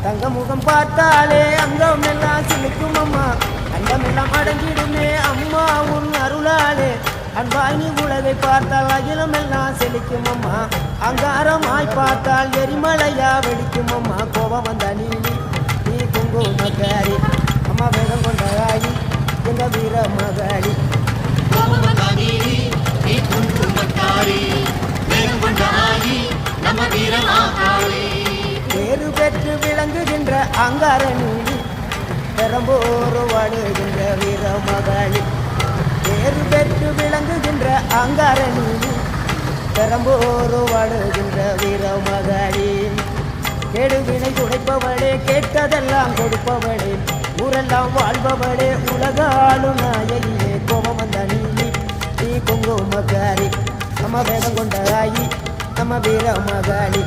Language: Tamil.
தங்க முகம் பார்த்தாலே அங்கம் எல்லாம் சிலிக்கும் அம்மா, அங்கம் எல்லாம் அடங்கிடுமே அம்மா உன் அருளாலே. அன்பாய் நீ உலகை பார்த்தால் அகிலம் எல்லாம் செழிக்கும் அம்மா, அங்காரமாய் பார்த்தால் எரிமலையா வெடிக்கும் அம்மா. கோபம் வந்த நீ குங்குமக்காரி அம்மா, வேகம் கொண்ட ஆயி எங்க வீர மகாளி. பேரு பெற்று விளங்குகின்ற அங்கார நீலி, பெரம்போர் வாடுகின்ற வீர மகாளி. பேரு பெற்று விளங்குகின்ற அங்கார நீலி, பெரம்போர் வாடுகின்ற வீர மகாளி. கேடுவினை துடைப்பவளே, கேட்டதெல்லாம் கொடுப்பவளே, ஊரெல்லாம் வாழ்பவளே, உலகாலும் நாயகியே. கோபம் வந்த நீ குங்குமக்காரி நம்ம வேதம் கொண்ட ஆயி நம்ம வீர மகாளி.